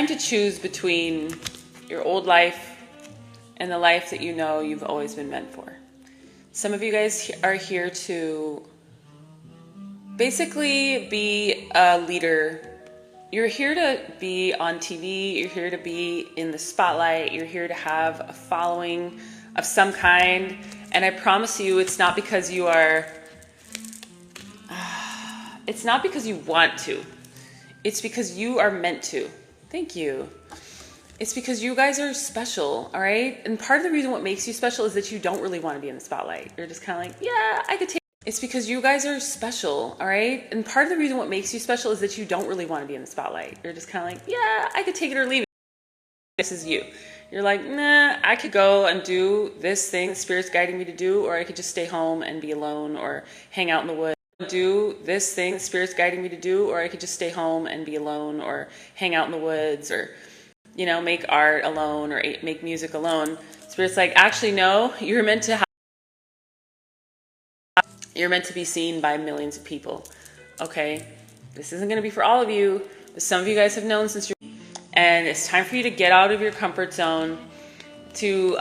time to choose between your old life and the life that you know you've always been meant for. Some of you guys are here to basically be a leader. You're here to be on TV. You're here to be in the spotlight. You're here to have a following of some kind. And I promise you, it's not because you are, it's not because you want to. It's because you are meant to. Thank you. It's because you guys are special, all right? And part of the reason what makes you special is that you don't really want to be in the spotlight. You're just kind of like, yeah, I could take. It's because you guys are special, all right? And part of the reason what makes you special is that you don't really want to be in the spotlight. You're just kind of like, yeah, I could take it or leave it. This is you. You're like, nah, I could go and do this thing the Spirit's guiding me to do, or I could just stay home and be alone or hang out in the woods. Do this thing the Spirit's guiding me to do, or I could just stay home and be alone or hang out in the woods, or, you know, make art alone or make music alone. Spirit's like, actually, no, you're meant to be seen by millions of people. Okay, this isn't going to be for all of you, but some of you guys have known since you're, and it's time for you to get out of your comfort zone, to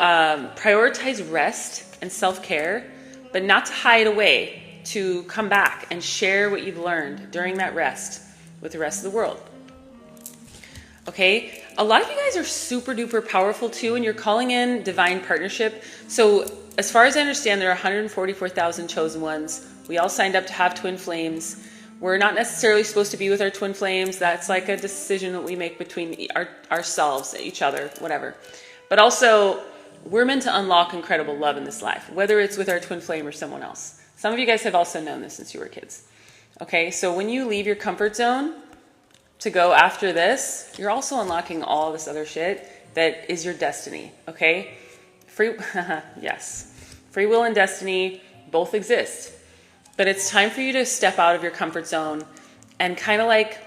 prioritize rest and self-care, but not to hide away, to come back and share what you've learned during that rest with the rest of the world. Okay, a lot of you guys are super duper powerful too, and you're calling in divine partnership. So as far as I understand, there are 144,000 chosen ones. We all signed up to have twin flames. We're not necessarily supposed to be with our twin flames. That's like a decision that we make between ourselves, each other, whatever. But also, we're meant to unlock incredible love in this life, whether it's with our twin flame or someone else. Some of you guys have also known this since you were kids. Okay, so when you leave your comfort zone to go after this, you're also unlocking all this other shit that is your destiny, okay? Yes. Free will and destiny both exist. But it's time for you to step out of your comfort zone and kind of like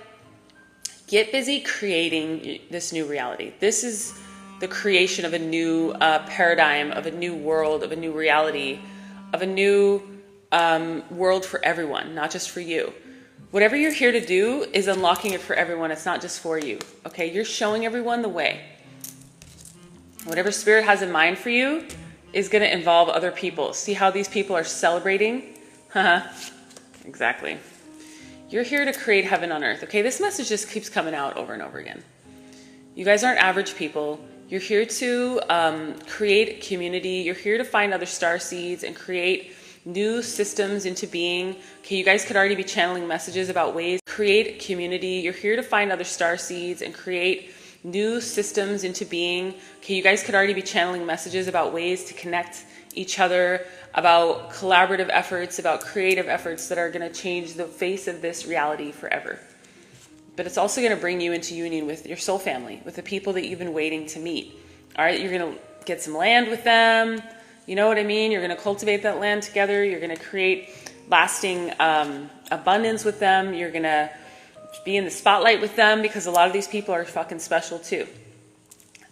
get busy creating this new reality. This is the creation of a new paradigm, of a new world, of a new reality, of a new world for everyone, not just for you. Whatever you're here to do is unlocking it for everyone. It's not just for you. Okay, you're showing everyone the way. Whatever Spirit has in mind for you is going to involve other people. See how these people are celebrating? Exactly. You're here to create heaven on earth. Okay, this message just keeps coming out over and over again. You guys aren't average people. You're here to create community. You're here to find other star seeds and create new systems into being. Okay, you guys could already be channeling messages about ways to create community. You're here to find other star seeds and create new systems into being. Okay, you guys could already be channeling messages about ways to connect each other, about collaborative efforts, about creative efforts that are going to change the face of this reality forever. But it's also going to bring you into union with your soul family, with the people that you've been waiting to meet. All right, you're going to get some land with them. You know what I mean? You're going to cultivate that land together. You're going to create lasting abundance with them. You're going to be in the spotlight with them because a lot of these people are fucking special too.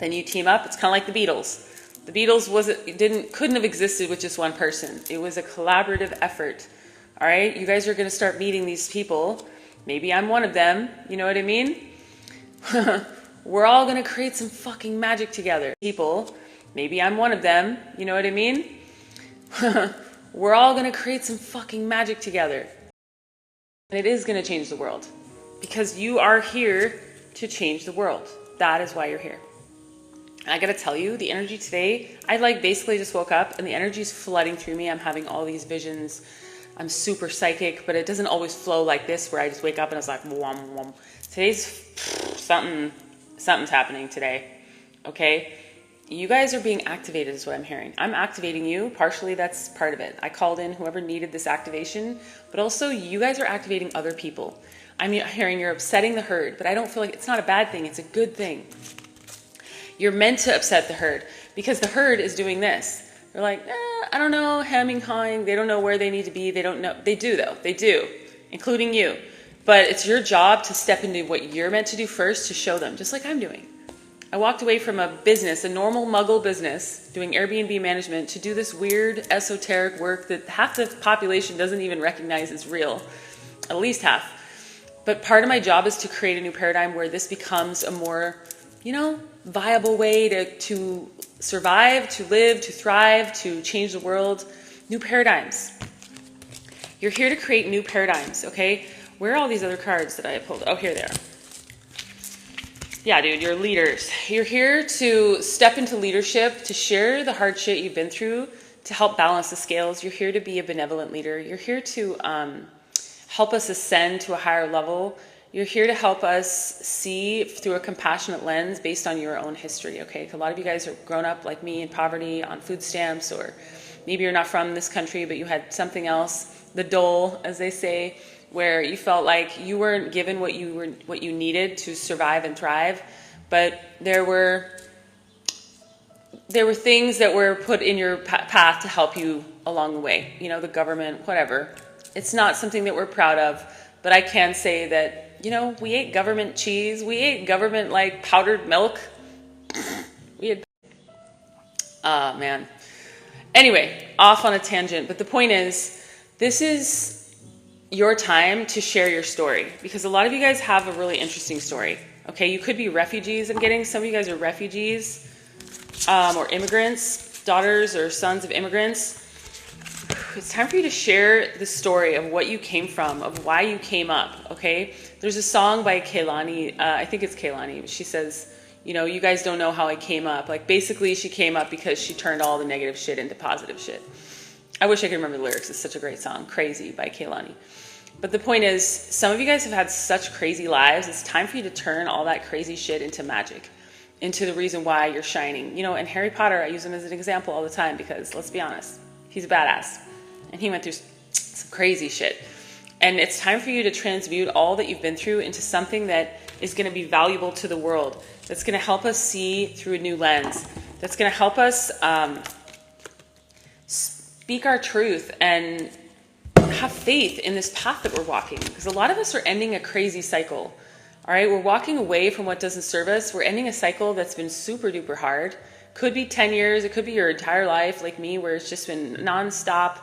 Then you team up. It's kind of like the Beatles. The Beatles couldn't have existed with just one person. It was a collaborative effort. All right, you guys are going to start meeting these people. Maybe I'm one of them. You know what I mean? We're all going to create some fucking magic together. People. Maybe I'm one of them. You know what I mean? We're all going to create some fucking magic together. And it is going to change the world. Because you are here to change the world. That is why you're here. And I got to tell you, the energy today, I basically just woke up and the energy is flooding through me. I'm having all these visions. I'm super psychic, but it doesn't always flow like this where I just wake up and it's like, wom, wom. Today's something's happening today. Okay? You guys are being activated is what I'm hearing. I'm activating you. Partially, that's part of it. I called in whoever needed this activation, but also you guys are activating other people. I'm hearing you're upsetting the herd, but I don't feel like it's not a bad thing. It's a good thing. You're meant to upset the herd because the herd is doing this. They're like, I don't know, hemming, hawing. They don't know where they need to be. They don't know. They do though. They do, including you. But it's your job to step into what you're meant to do first to show them, just like I'm doing. I walked away from a business, a normal muggle business, doing Airbnb management to do this weird esoteric work that half the population doesn't even recognize as real. At least half. But part of my job is to create a new paradigm where this becomes a more, viable way to survive, to live, to thrive, to change the world. New paradigms. You're here to create new paradigms, okay? Where are all these other cards that I pulled? Oh, here they are. Yeah, dude, you're leaders. You're here to step into leadership, to share the hard shit you've been through, to help balance the scales. You're here to be a benevolent leader. You're here to help us ascend to a higher level. You're here to help us see through a compassionate lens based on your own history, okay? A lot of you guys are grown up like me in poverty, on food stamps, or maybe you're not from this country, but you had something else, the dole, as they say, where you felt like you weren't given what you needed to survive and thrive, but there were things that were put in your path to help you along the way. The government, whatever. It's not something that we're proud of, but I can say that, we ate government cheese. We ate government, powdered milk. We had... man. Anyway, off on a tangent. But the point is, this is your time to share your story. Because a lot of you guys have a really interesting story. Okay, you could be refugees. I'm getting some of you guys are refugees or immigrants, daughters or sons of immigrants. It's time for you to share the story of what you came from, of why you came up, okay? There's a song by Kehlani, I think it's Kehlani. She says, you guys don't know how I came up. Basically, she came up because she turned all the negative shit into positive shit. I wish I could remember the lyrics. It's such a great song, Crazy by Kehlani. But the point is, some of you guys have had such crazy lives. It's time for you to turn all that crazy shit into magic, into the reason why you're shining. And Harry Potter, I use him as an example all the time because, let's be honest, he's a badass. And he went through some crazy shit. And it's time for you to transmute all that you've been through into something that is going to be valuable to the world, that's going to help us see through a new lens, that's going to help us speak our truth and have faith in this path that we're walking. Because a lot of us are ending a crazy cycle. All right, we're walking away from what doesn't serve us. We're ending a cycle that's been super duper hard. Could be 10 years. It could be your entire life, like me, where it's just been nonstop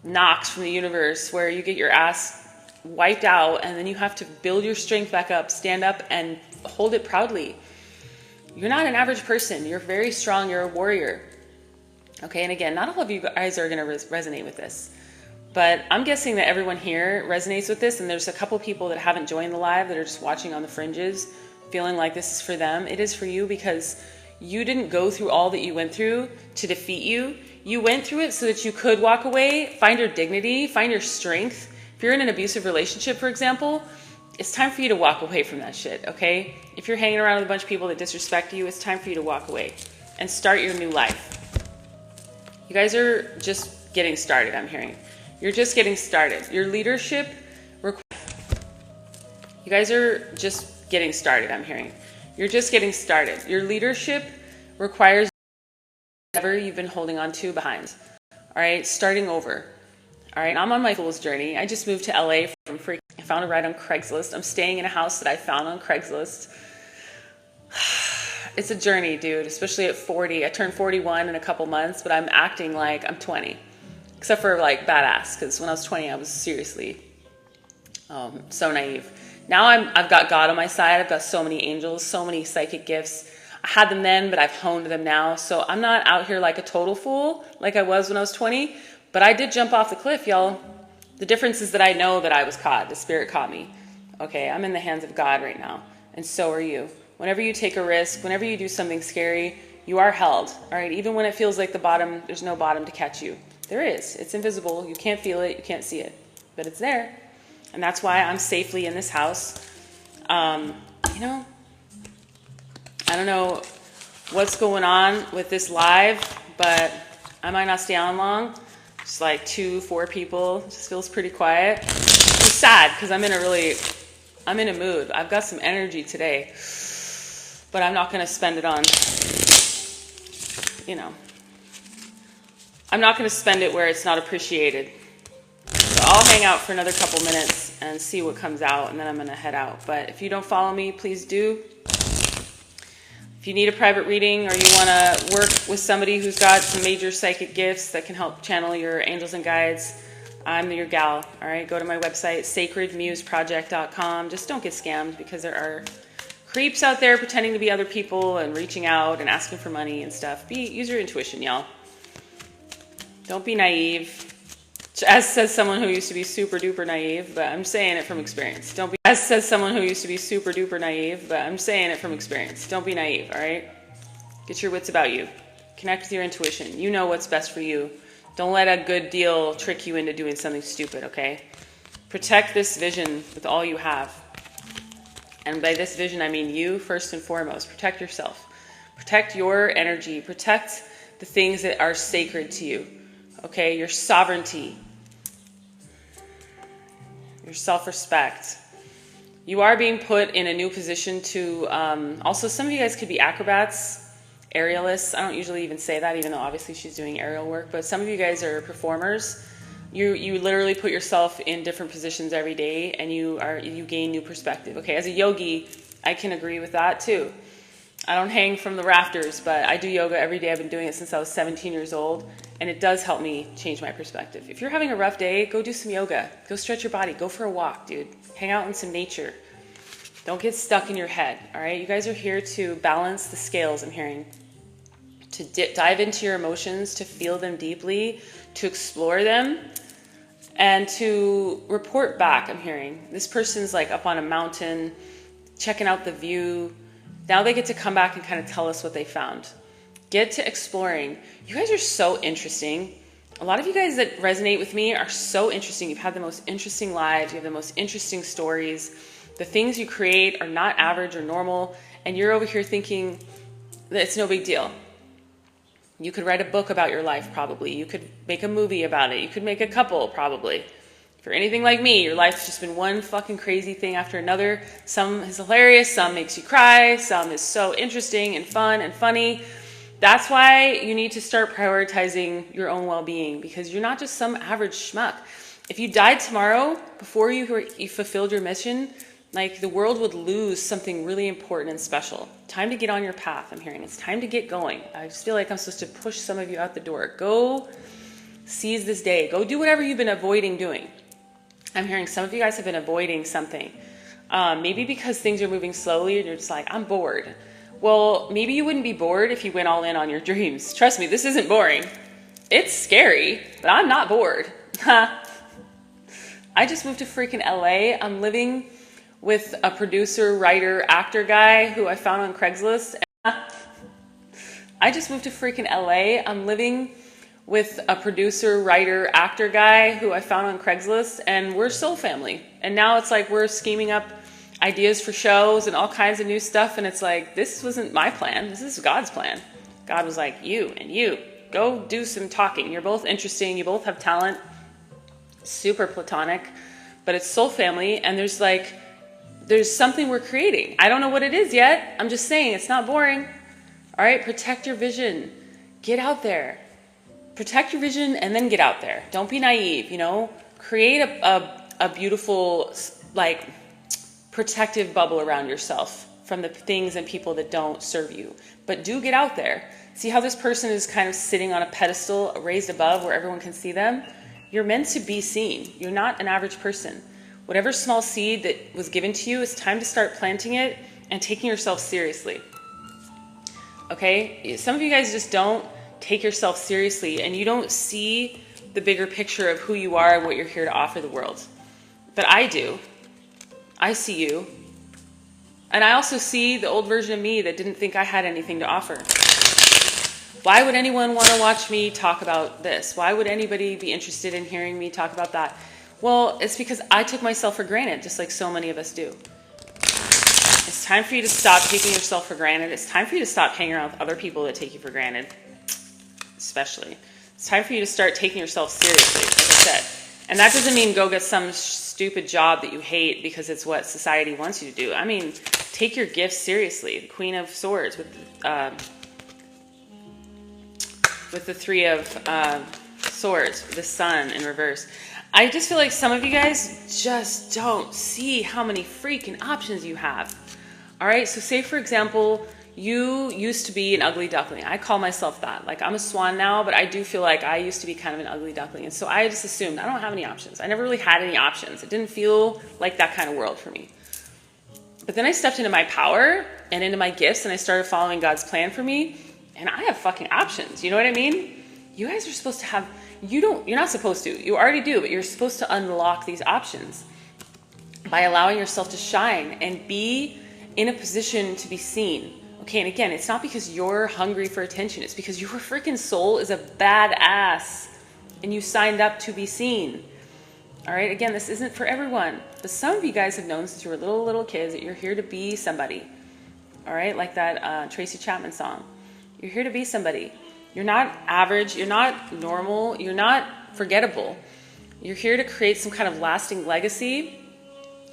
knocks from the universe, where you get your ass wiped out and then you have to build your strength back up, stand up and hold it proudly. You're not an average person. You're very strong. You're a warrior. Okay, and again, not all of you guys are going to resonate with this, but I'm guessing that everyone here resonates with this, and there's a couple people that haven't joined the live that are just watching on the fringes, feeling like this is for them. It is for you because you didn't go through all that you went through to defeat you. You went through it so that you could walk away, find your dignity, find your strength. If you're in an abusive relationship, for example, it's time for you to walk away from that shit, okay? If you're hanging around with a bunch of people that disrespect you, it's time for you to walk away and start your new life. You guys are just getting started, I'm hearing. You're just getting started. Your leadership... You guys are just getting started, I'm hearing. You're just getting started. Your leadership requires whatever you've been holding on to behind. All right, starting over. All right, I'm on my fool's journey. I just moved to LA from freaking. I found a ride on Craigslist. I'm staying in a house that I found on Craigslist. It's a journey, dude, especially at 40. I turned 41 in a couple months, but I'm acting like I'm 20. Except for badass, because when I was 20, I was seriously so naive. Now I've got God on my side. I've got so many angels, so many psychic gifts. I had them then, but I've honed them now. So I'm not out here like a total fool like I was when I was 20. But I did jump off the cliff, y'all. The difference is that I know that I was caught. The spirit caught me. Okay, I'm in the hands of God right now. And so are you. Whenever you take a risk, whenever you do something scary, you are held. All right, even when it feels like there's no bottom to catch you. There is. It's invisible. You can't feel it. You can't see it. But it's there. And that's why I'm safely in this house. I don't know what's going on with this live, but I might not stay on long. Just 2-4 people. It just feels pretty quiet. It's sad because I'm in a mood. I've got some energy today, but I'm not going to spend it on, I'm not going to spend it where it's not appreciated. So I'll hang out for another couple minutes and see what comes out, and then I'm going to head out. But if you don't follow me, please do. If you need a private reading or you want to work with somebody who's got some major psychic gifts that can help channel your angels and guides, I'm your gal. All right, go to my website, sacredmuseproject.com. Just don't get scammed, because there are creeps out there pretending to be other people and reaching out and asking for money and stuff. Use your intuition, y'all. Don't be naive. As says someone who used to be super duper naive, but I'm saying it from experience. Don't be, as says someone who used to be super duper naive, but I'm saying it from experience. Don't be naive, all right? Get your wits about you. Connect with your intuition. You know what's best for you. Don't let a good deal trick you into doing something stupid, okay? Protect this vision with all you have. And by this vision, I mean you first and foremost. Protect yourself. Protect your energy. Protect the things that are sacred to you, okay? Your sovereignty. Your self-respect. You are being put in a new position to, also some of you guys could be acrobats, aerialists. I don't usually even say that, even though obviously she's doing aerial work, but some of you guys are performers. You literally put yourself in different positions every day, and you gain new perspective. Okay, as a yogi, I can agree with that too. I don't hang from the rafters, but I do yoga every day. I've been doing it since I was 17 years old, and it does help me change my perspective. If you're having a rough day, go do some yoga. Go stretch your body. Go for a walk, dude. Hang out in some nature. Don't get stuck in your head, all right? You guys are here to balance the scales, I'm hearing. To dive into your emotions, to feel them deeply, to explore them, and to report back, I'm hearing. This person's like up on a mountain, checking out the view. Now they get to come back and kind of tell us what they found. Get to exploring. You guys are so interesting. A lot of you guys that resonate with me are so interesting. You've had the most interesting lives. You have the most interesting stories. The things you create are not average or normal. And you're over here thinking that it's no big deal. You could write a book about your life, probably. You could make a movie about it. You could make a couple, probably. If you're anything like me, your life's just been one fucking crazy thing after another. Some is hilarious, some makes you cry, some is so interesting and fun and funny. That's why you need to start prioritizing your own well-being, because you're not just some average schmuck. If you died tomorrow before you fulfilled your mission, like the world would lose something really important and special. Time to get on your path, I'm hearing. It's time to get going. I just feel like I'm supposed to push some of you out the door. Go seize this day. Go do whatever you've been avoiding doing. I'm hearing some of you guys have been avoiding something. Maybe because things are moving slowly and you're just like, I'm bored. Well, maybe you wouldn't be bored if you went all in on your dreams. Trust me, this isn't boring. It's scary, but I'm not bored. I just moved to freaking LA. I'm living with a producer, writer, actor guy who I found on Craigslist. I just moved to freaking LA. I'm living with a producer, writer, actor guy who I found on Craigslist, and we're soul family. And now it's like we're scheming up ideas for shows and all kinds of new stuff, and it's like, this wasn't my plan. This is God's plan. God was like, you and you, go do some talking. You're both interesting. You both have talent. Super platonic, but it's soul family, and there's something we're creating. I don't know what it is yet. I'm just saying it's not boring. All right, protect your vision. Get out there. Protect your vision and then get out there. Don't be naive, you know. Create a beautiful, like, protective bubble around yourself from the things and people that don't serve you. But do get out there. See how this person is kind of sitting on a pedestal raised above where everyone can see them? You're meant to be seen. You're not an average person. Whatever small seed that was given to you, it's time to start planting it and taking yourself seriously. Okay? Some of you guys just don't take yourself seriously, and you don't see the bigger picture of who you are and what you're here to offer the world. But I do. I see you. And I also see the old version of me that didn't think I had anything to offer. Why would anyone want to watch me talk about this? Why would anybody be interested in hearing me talk about that? Well, it's because I took myself for granted, just like so many of us do. It's time for you to stop taking yourself for granted. It's time for you to stop hanging around with other people that take you for granted. Especially. It's time for you to start taking yourself seriously, like I said. And that doesn't mean go get some stupid job that you hate because it's what society wants you to do. I mean, take your gifts seriously. The Queen of Swords with the Three of Swords, the Sun in reverse. I just feel like some of you guys just don't see how many freaking options you have. All right, so say for example, you used to be an ugly duckling. I call myself that. Like, I'm a swan now, but I do feel like I used to be kind of an ugly duckling. And so I just assumed I don't have any options. I never really had any options. It didn't feel like that kind of world for me. But then I stepped into my power and into my gifts, and I started following God's plan for me. And I have fucking options. You know what I mean? You guys are supposed to have, you're not supposed to. You already do, but you're supposed to unlock these options by allowing yourself to shine and be in a position to be seen. Okay, and again, it's not because you're hungry for attention. It's because your freaking soul is a badass and you signed up to be seen. All right, again, this isn't for everyone. But some of you guys have known since you were little kids that you're here to be somebody. All right, like that Tracy Chapman song. You're here to be somebody. You're not average. You're not normal. You're not forgettable. You're here to create some kind of lasting legacy.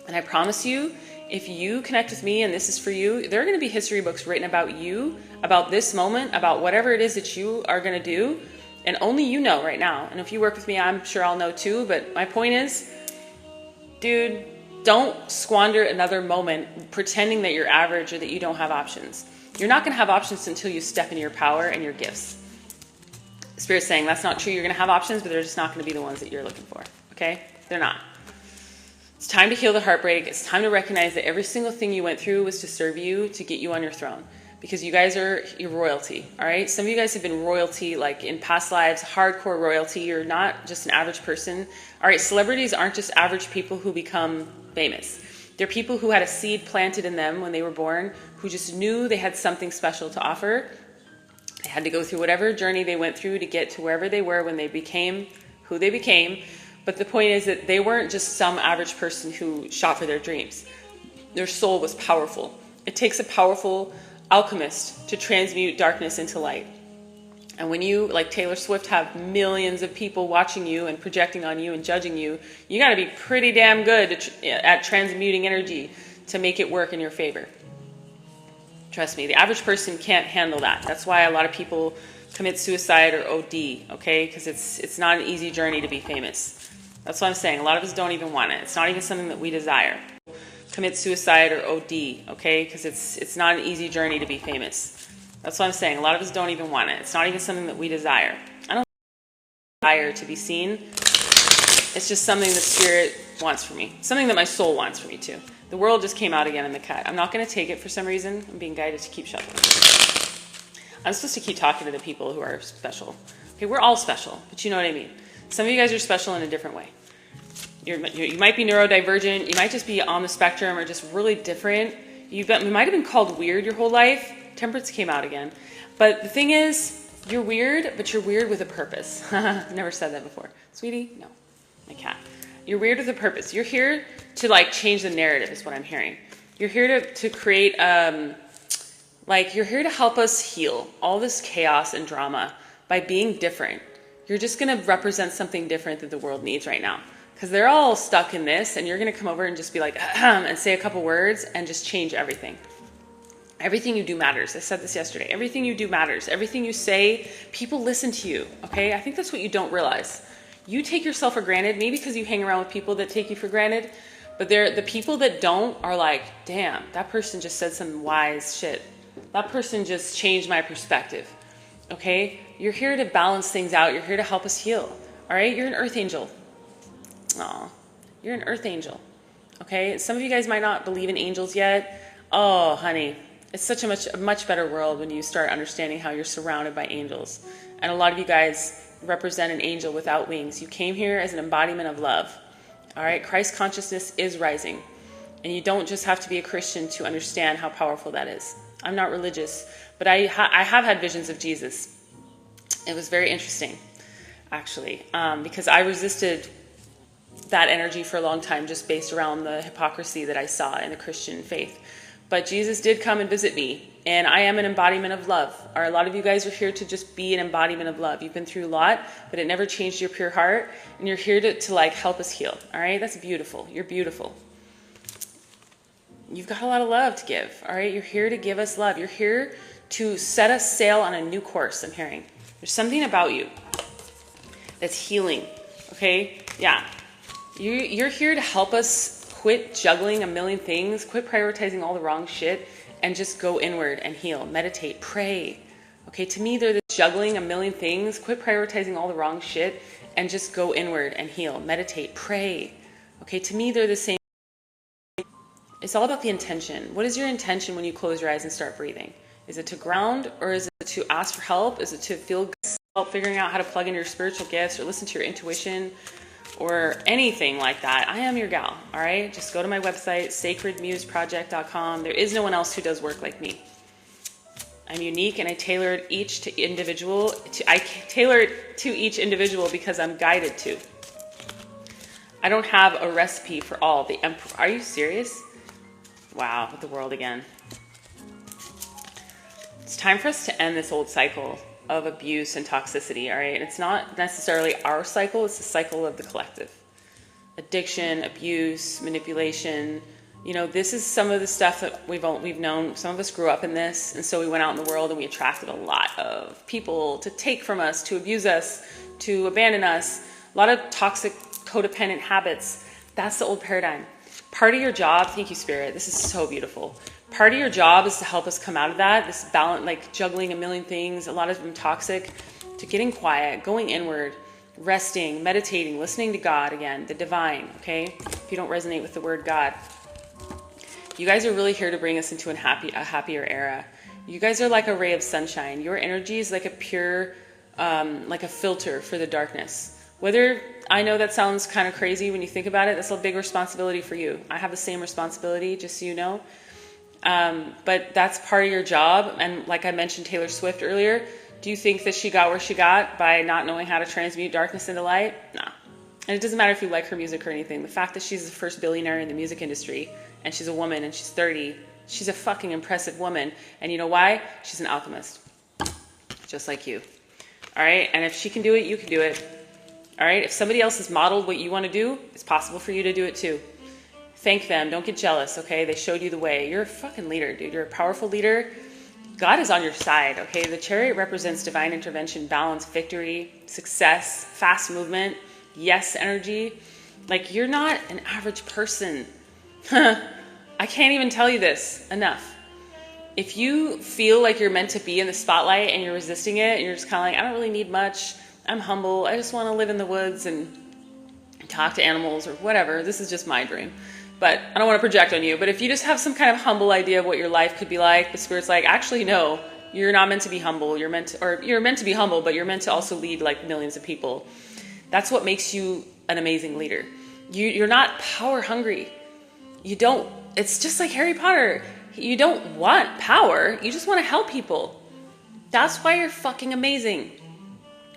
And I promise you, if you connect with me and this is for you, there are going to be history books written about you, about this moment, about whatever it is that you are going to do. And only you know right now. And if you work with me, I'm sure I'll know too. But my point is, dude, don't squander another moment pretending that you're average or that you don't have options. You're not going to have options until you step into your power and your gifts. Spirit's saying that's not true. You're going to have options, but they're just not going to be the ones that you're looking for. Okay? They're not. It's time to heal the heartbreak. It's time to recognize that every single thing you went through was to serve you, to get you on your throne. Because you guys are your royalty, all right? Some of you guys have been royalty, like in past lives, hardcore royalty. You're not just an average person. All right, celebrities aren't just average people who become famous. They're people who had a seed planted in them when they were born, who just knew they had something special to offer. They had to go through whatever journey they went through to get to wherever they were when they became who they became. But the point is that they weren't just some average person who shot for their dreams. Their soul was powerful. It takes a powerful alchemist to transmute darkness into light. And when you, like Taylor Swift, have millions of people watching you and projecting on you and judging you, you got to be pretty damn good at transmuting energy to make it work in your favor. Trust me, the average person can't handle that. That's why a lot of people commit suicide or OD, okay? Because it's not an easy journey to be famous. That's what I'm saying. A lot of us don't even want it. It's not even something that we desire. Commit suicide or OD, okay? Because it's not an easy journey to be famous. That's what I'm saying. A lot of us don't even want it. It's not even something that we desire. I don't desire to be seen. It's just something that Spirit wants for me. Something that my soul wants for me too. The world just came out again in the cut. I'm not going to take it for some reason. I'm being guided to keep shuffling. I'm supposed to keep talking to the people who are special. Okay, we're all special, but you know what I mean. Some of you guys are special in a different way. You might be neurodivergent. You might just be on the spectrum or just really different. You might have been called weird your whole life. Temperance came out again. But the thing is, you're weird, but you're weird with a purpose. I've never said that before. Sweetie? No. My cat. You're weird with a purpose. You're here to like change the narrative is what I'm hearing. You're here to create, you're here to help us heal all this chaos and drama by being different. You're just going to represent something different that the world needs right now. Because they're all stuck in this, and you're going to come over and just be like, and say a couple words and just change everything. Everything you do matters. I said this yesterday. Everything you do matters. Everything you say, people listen to you, okay? I think that's what you don't realize. You take yourself for granted, maybe because you hang around with people that take you for granted, but the people that don't are like, damn, that person just said some wise shit. That person just changed my perspective, okay? You're here to balance things out. You're here to help us heal, all right? You're an earth angel. Aw, you're an earth angel, okay? Some of you guys might not believe in angels yet. Oh, honey, it's such a much better world when you start understanding how you're surrounded by angels. And a lot of you guys represent an angel without wings. You came here as an embodiment of love, all right? Christ consciousness is rising, and you don't just have to be a Christian to understand how powerful that is. I'm not religious, but I have had visions of Jesus. It was very interesting, actually, because I resisted that energy for a long time just based around the hypocrisy that I saw in the Christian faith. But Jesus did come and visit me, and I am an embodiment of love. A lot of you guys are here to just be an embodiment of love. You've been through a lot, but it never changed your pure heart, and you're here to like help us heal, all right? That's beautiful. You're beautiful. You've got a lot of love to give, all right? You're here to give us love. You're here to set us sail on a new course, I'm hearing. There's something about you that's healing, okay? Yeah. You're here to help us quit juggling a million things, quit prioritizing all the wrong shit, and just go inward and heal. Meditate, pray. Okay, to me, they're juggling a million things. Quit prioritizing all the wrong shit and just go inward and heal. Meditate, pray. Okay, to me, they're the same. It's all about the intention. What is your intention when you close your eyes and start breathing? Is it to ground, or is it to ask for help? Is it to feel help figuring out how to plug into your spiritual gifts or listen to your intuition or anything like that? I am your gal, all right? Just go to my website, sacredmuseproject.com. There is no one else who does work like me. I'm unique, and I tailor it each to individual. I tailor it to each individual because I'm guided to. I don't have a recipe for all. Are you serious? Wow, with the world again. It's time for us to end this old cycle of abuse and toxicity, all right? And it's not necessarily our cycle, it's the cycle of the collective. Addiction, abuse, manipulation. You know, this is some of the stuff that we've known. Some of us grew up in this, and so we went out in the world and we attracted a lot of people to take from us, to abuse us, to abandon us. A lot of toxic, codependent habits. That's the old paradigm. Part of your job, thank you, Spirit, this is so beautiful. Part of your job is to help us come out of that, this balance, like juggling a million things, a lot of them toxic, to getting quiet, going inward, resting, meditating, listening to God again, the divine, okay? If you don't resonate with the word God. You guys are really here to bring us into a happier era. You guys are like a ray of sunshine. Your energy is like a pure, like a filter for the darkness. Whether, I know that sounds kind of crazy when you think about it, that's a big responsibility for you. I have the same responsibility, just so you know. But that's part of your job. And like I mentioned Taylor Swift earlier, do you think that she got where she got by not knowing how to transmute darkness into light? No. And it doesn't matter if you like her music or anything. The fact that she's the first billionaire in the music industry, and she's a woman, and she's 30, she's a fucking impressive woman. And you know why? She's an alchemist. Just like you. All right? And if she can do it, you can do it. All right? If somebody else has modeled what you want to do, it's possible for you to do it too. Thank them. Don't get jealous, okay? They showed you the way. You're a fucking leader, dude. You're a powerful leader. God is on your side, okay? The chariot represents divine intervention, balance, victory, success, fast movement, yes energy. Like, you're not an average person. I can't even tell you this enough. If you feel like you're meant to be in the spotlight and you're resisting it and you're just kind of like, I don't really need much, I'm humble, I just want to live in the woods and talk to animals or whatever, this is just my dream. But I don't want to project on you. But if you just have some kind of humble idea of what your life could be like, the Spirit's like, actually, no, you're not meant to be humble. You're meant to be humble, but you're meant to also lead like millions of people. That's what makes you an amazing leader. You're not power hungry. You don't, it's just like Harry Potter. You don't want power. You just want to help people. That's why you're fucking amazing.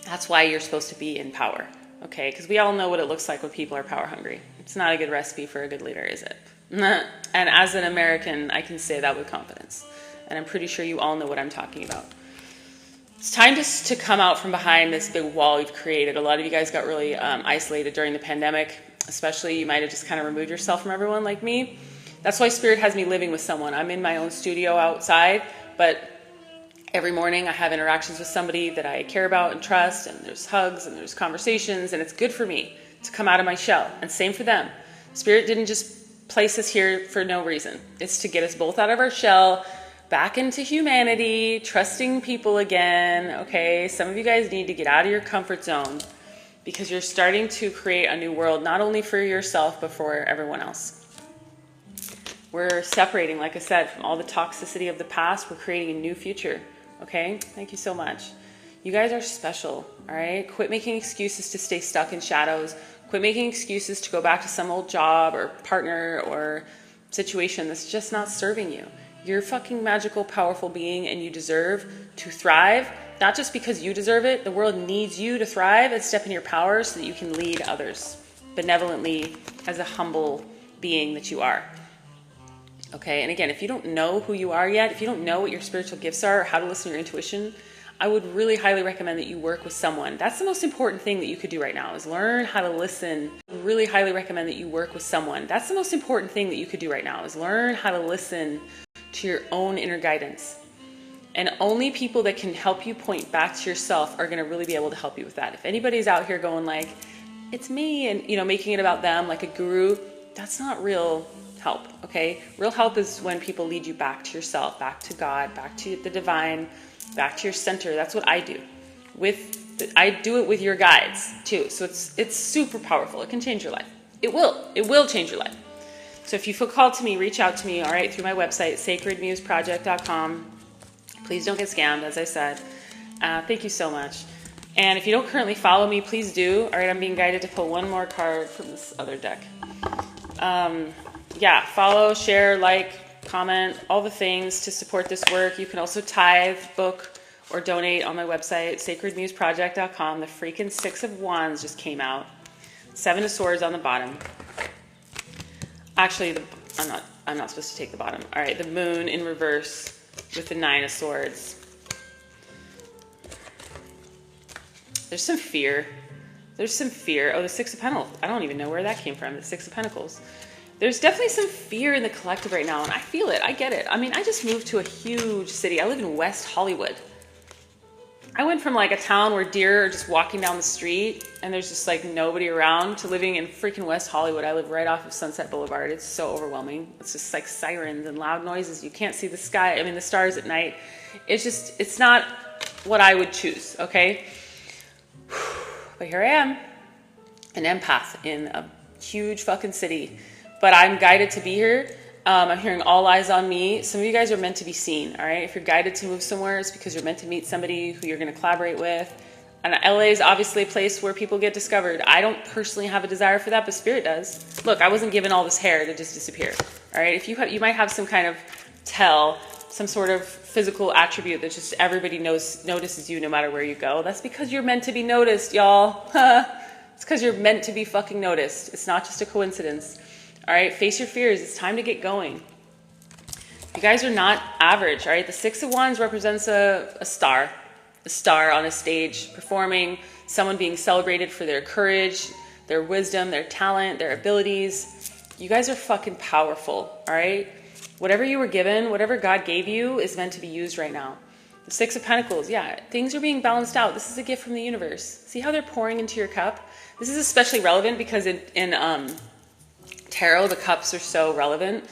That's why you're supposed to be in power. Okay, because we all know what it looks like when people are power hungry. It's not a good recipe for a good leader, is it? And as an American, I can say that with confidence. And I'm pretty sure you all know what I'm talking about. It's time to come out from behind this big wall you've created. A lot of you guys got really isolated during the pandemic. Especially, you might have just kind of removed yourself from everyone like me. That's why Spirit has me living with someone. I'm in my own studio outside, but every morning I have interactions with somebody that I care about and trust, and there's hugs and there's conversations, and it's good for me to come out of my shell. And same for them. Spirit didn't just place us here for no reason. It's to get us both out of our shell, back into humanity, trusting people again. Okay, some of you guys need to get out of your comfort zone because you're starting to create a new world, not only for yourself, but for everyone else. We're separating, like I said, from all the toxicity of the past. We're creating a new future. Okay? Thank you so much. You guys are special, all right? Quit making excuses to stay stuck in shadows. Quit making excuses to go back to some old job or partner or situation that's just not serving you. You're a fucking magical, powerful being, and you deserve to thrive, not just because you deserve it. The world needs you to thrive and step in your power so that you can lead others benevolently as a humble being that you are. Okay, and again, if you don't know who you are yet, if you don't know what your spiritual gifts are or how to listen to your intuition, I would really highly recommend that you work with someone. That's the most important thing that you could do right now, is learn how to listen. I would really highly recommend that you work with someone. That's the most important thing that you could do right now, is learn how to listen to your own inner guidance. And only people that can help you point back to yourself are going to really be able to help you with that. If anybody's out here going like, it's me, and making it about them like a guru, that's not real help, okay? Real help is when people lead you back to yourself, back to God, back to the divine, back to your center. That's what I do. I do it with your guides too. So it's super powerful. It can change your life. It will change your life. So if you feel called to me, reach out to me, all right, through my website, sacredmuseproject.com. Please don't get scammed, as I said. Thank you so much. And if you don't currently follow me, please do. All right, I'm being guided to pull one more card from this other deck. Yeah, follow, share, like, comment, all the things to support this work. You can also tithe, book, or donate on my website, sacredmuseproject.com. The freaking Six of Wands just came out. Seven of Swords on the bottom. Actually, I'm not supposed to take the bottom. All right, the Moon in reverse with the Nine of Swords. There's some fear. There's some fear. Oh, the Six of Pentacles. I don't even know where that came from. The Six of Pentacles. There's definitely some fear in the collective right now, and I feel it. I get it. I mean, I just moved to a huge city. I live in West Hollywood. I went from like a town where deer are just walking down the street and there's just like nobody around to living in freaking West Hollywood. I live right off of Sunset Boulevard. It's so overwhelming. It's just like sirens and loud noises. You can't see the sky. I mean, the stars at night. It's not what I would choose, okay? But here I am, an empath in a huge fucking city. But I'm guided to be here. I'm hearing all eyes on me. Some of you guys are meant to be seen, all right? If you're guided to move somewhere, it's because you're meant to meet somebody who you're going to collaborate with. And LA is obviously a place where people get discovered. I don't personally have a desire for that, but Spirit does. Look, I wasn't given all this hair to just disappear, all right? If you might have some kind of some sort of physical attribute that just everybody notices you no matter where you go. That's because you're meant to be noticed, y'all. It's because you're meant to be fucking noticed. It's not just a coincidence. All right, face your fears. It's time to get going. You guys are not average, all right? The Six of Wands represents a star on a stage performing, someone being celebrated for their courage, their wisdom, their talent, their abilities. You guys are fucking powerful, all right? Whatever you were given, whatever God gave you is meant to be used right now. The Six of Pentacles, yeah, things are being balanced out. This is a gift from the universe. See how they're pouring into your cup? This is especially relevant because in tarot, the cups are so relevant.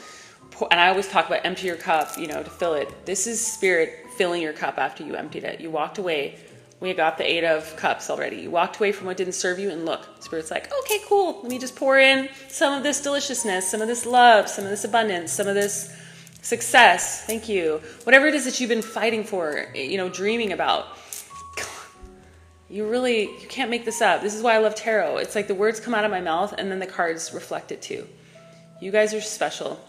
And I always talk about empty your cup, to fill it. This is Spirit filling your cup after you emptied it. You walked away. We got the Eight of Cups already. You walked away from what didn't serve you, and look, Spirit's like, okay, cool. Let me just pour in some of this deliciousness, some of this love, some of this abundance, some of this success. Thank you. Whatever it is that you've been fighting for, dreaming about. You can't make this up. This is why I love tarot. It's like the words come out of my mouth and then the cards reflect it too. You guys are special.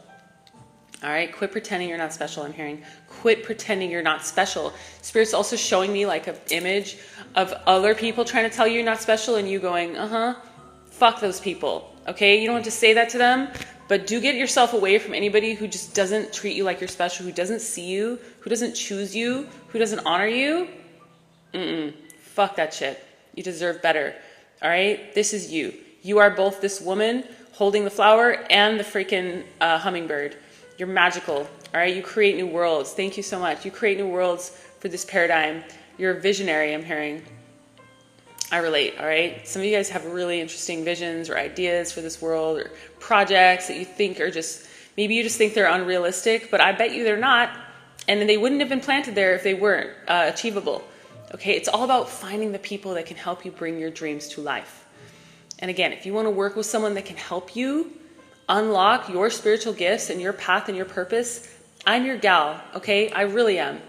All right, quit pretending you're not special, I'm hearing. Quit pretending you're not special. Spirit's also showing me like an image of other people trying to tell you you're not special and you going, fuck those people, okay? You don't have to say that to them, but do get yourself away from anybody who just doesn't treat you like you're special, who doesn't see you, who doesn't choose you, who doesn't honor you. Fuck that shit. You deserve better. All right? This is you. You are both this woman holding the flower and the freaking hummingbird. You're magical. All right? You create new worlds. Thank you so much. You create new worlds for this paradigm. You're a visionary, I'm hearing. I relate, all right? Some of you guys have really interesting visions or ideas for this world or projects that you think are maybe you just think they're unrealistic, but I bet you they're not. And they wouldn't have been planted there if they weren't achievable. Okay, it's all about finding the people that can help you bring your dreams to life. And again, if you want to work with someone that can help you unlock your spiritual gifts and your path and your purpose, I'm your gal, okay? I really am.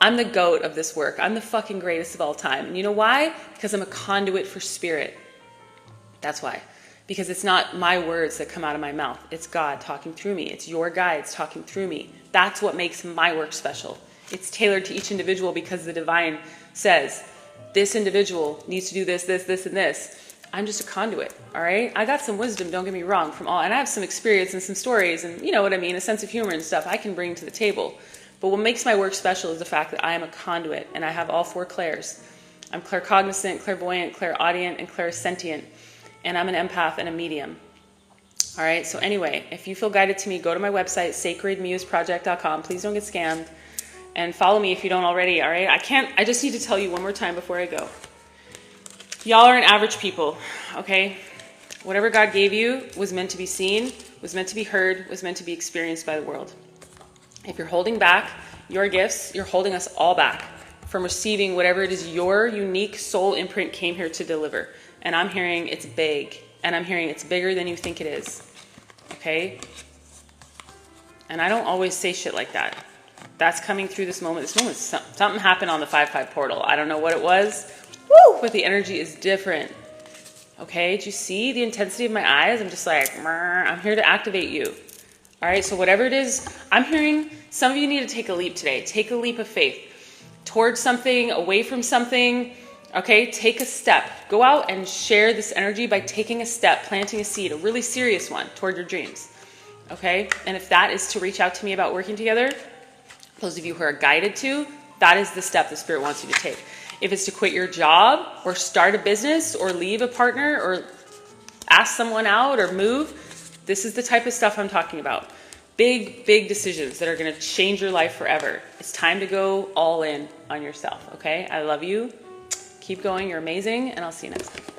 I'm the GOAT of this work. I'm the fucking greatest of all time. And you know why? Because I'm a conduit for Spirit. That's why. Because it's not my words that come out of my mouth. It's God talking through me. It's your guides talking through me. That's what makes my work special. It's tailored to each individual because the divine says, this individual needs to do this, this, this, and this. I'm just a conduit, all right? I got some wisdom, don't get me wrong, and I have some experience and some stories and you know what I mean, a sense of humor and stuff I can bring to the table. But what makes my work special is the fact that I am a conduit and I have all four clairs. I'm claircognizant, clairvoyant, clairaudient, and clairsentient. And I'm an empath and a medium. All right, so anyway, if you feel guided to me, go to my website, sacredmuseproject.com. Please don't get scammed. And follow me if you don't already, all right? I just need to tell you one more time before I go. Y'all aren't average people, okay? Whatever God gave you was meant to be seen. was meant to be heard, was meant to be experienced by the world. If you're holding back your gifts, you're holding us all back from receiving whatever it is your unique soul imprint came here to deliver. And I'm hearing it's big, and I'm hearing it's bigger than you think it is. Okay? And I don't always say shit like that. That's coming through this moment. This moment, something happened on the 5-5 portal. I don't know what it was. Woo! But the energy is different. Okay? Do you see the intensity of my eyes? I'm just like, I'm here to activate you. All right? So whatever it is, I'm hearing some of you need to take a leap today. Take a leap of faith towards something, away from something. Okay? Take a step. Go out and share this energy by taking a step, planting a seed, a really serious one toward your dreams. Okay? And if that is to reach out to me about working together, those of you who are guided to, that is the step the Spirit wants you to take. If it's to quit your job or start a business or leave a partner or ask someone out or move, this is the type of stuff I'm talking about. Big, big decisions that are going to change your life forever. It's time to go all in on yourself, okay? I love you. Keep going. You're amazing, and I'll see you next time.